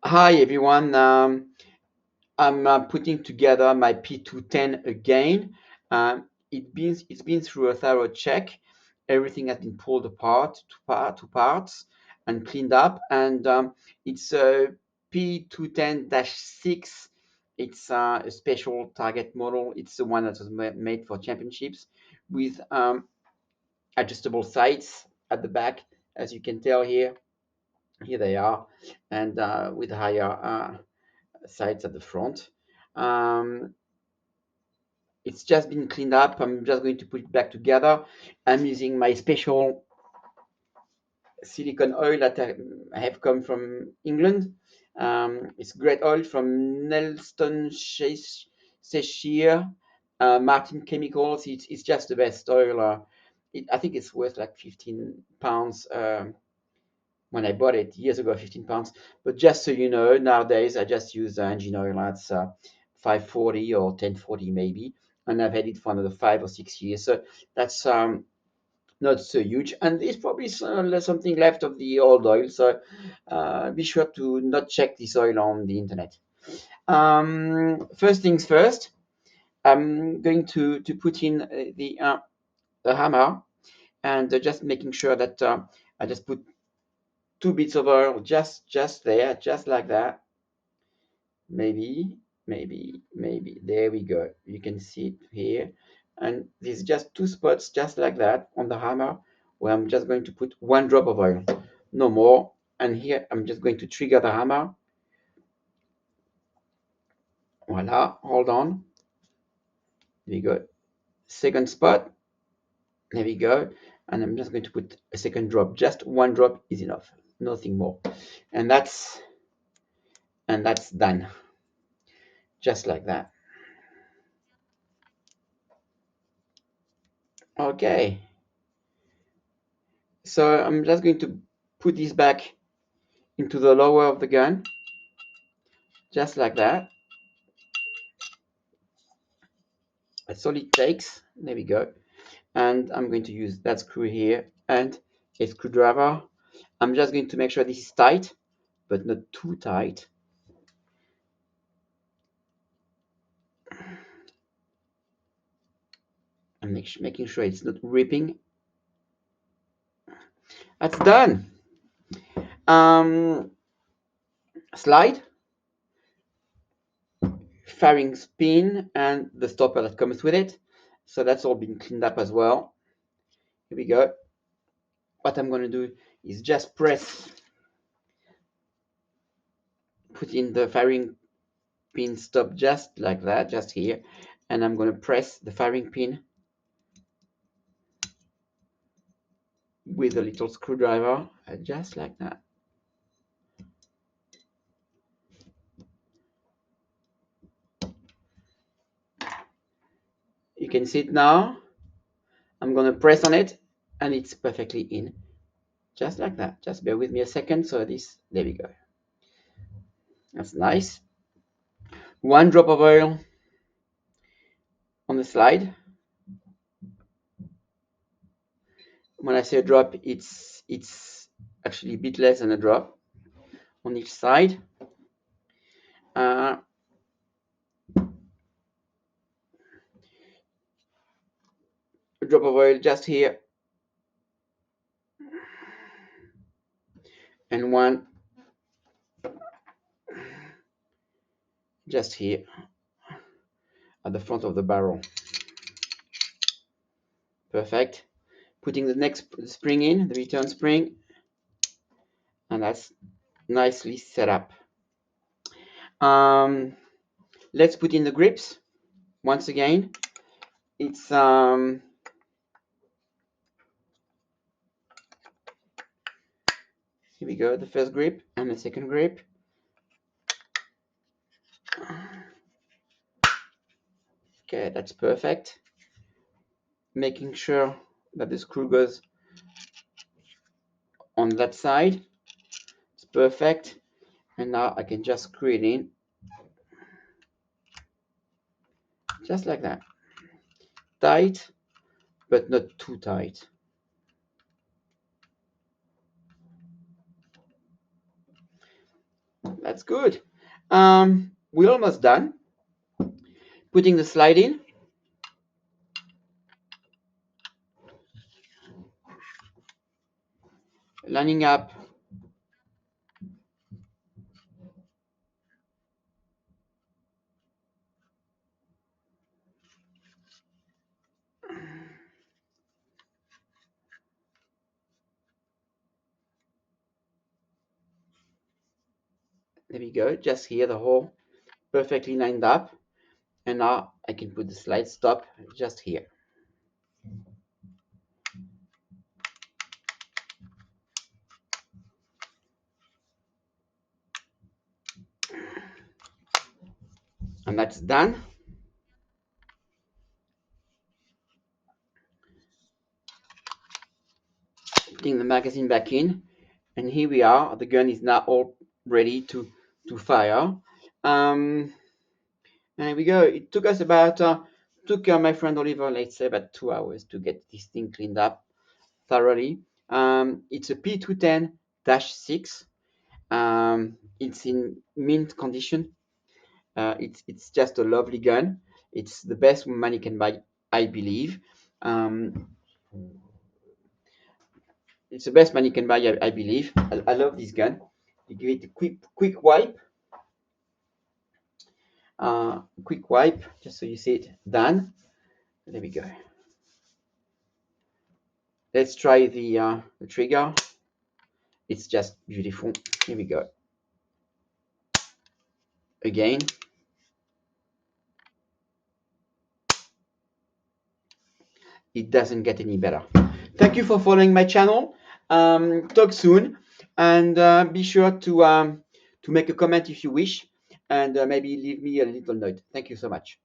Hi everyone. I'm putting together my P210 again. It's been through a thorough check. Everything has been pulled apart to parts and cleaned up, and it's a P210-6. It's a special target model. It's the one that was made for championships with adjustable sights at the back, as you can tell here. Here they are, and with higher sides at the front. Um, it's just been cleaned up. I'm just going to put it back together. I'm using my special silicone oil that I have come from England. It's great oil from Nelson Cheshire, Martin Chemicals. It's just the best oil. I think it's worth like 15 pounds. When I bought it years ago, 15 pounds. But just so you know, nowadays I just use engine oil. That's 540 or 1040 maybe, and I've had it for another 5 or 6 years. So that's not so huge, and there's probably something left of the old oil. So be sure to not check this oil on the internet. First things first, I'm going to put in the hammer, and just making sure that I just put two bits of oil just there, just like that. Maybe there we go. You can see it here, and there's just two spots just like that on the hammer where I'm just going to put one drop of oil, no more. And here I'm just going to trigger the hammer. Voila, hold on. There we go. Second spot. There we go. And I'm just going to put a second drop. Just one drop is enough, nothing more. And that's done, just like that. Okay, so I'm just going to put this back into the lower of the gun, just like that. That's all it takes. There we go. And I'm going to use that screw here and a screwdriver. I'm just going to make sure this is tight, but not too tight. And making sure it's not ripping. That's done. Slide, firing pin, and the stopper that comes with it. So that's all been cleaned up as well. Here we go. What I'm going to do is just put in the firing pin stop just like that, just here. And I'm going to press the firing pin with a little screwdriver, just like that. You can see it now. I'm going to press on it, and it's perfectly in, just like that. Just bear with me a second. So there we go. That's nice. One drop of oil on the slide. When I say a drop, it's actually a bit less than a drop on each side. Uh, a drop of oil just here, and one just here at the front of the barrel. Perfect. Putting the next spring in, the return spring, and that's nicely set up. Let's put in the grips once again. It's here we go, the first grip and the second grip. Okay, that's perfect. Making sure that the screw goes on that side. It's perfect. And now I can just screw it in, just like that. Tight, but not too tight. That's good. We're almost done. Putting the slide in, lining up. There we go. Just here, the hole perfectly lined up. And now I can put the slide stop just here. And that's done. Putting the magazine back in. And here we are. The gun is now all ready to fire. And here we go. It took us about, took my friend Oliver, let's say, about 2 hours to get this thing cleaned up thoroughly. It's a P210-6. It's in mint condition. It's just a lovely gun. It's the best money can buy, I believe. Um, it's the best money can buy, I believe. I love this gun. You give it a quick wipe. Quick wipe, just so you see it done. There we go. Let's try the trigger. It's just beautiful. Here we go. Again. It doesn't get any better. Thank you for following my channel. Talk soon, and be sure to make a comment if you wish, and maybe leave me a little note. Thank you so much.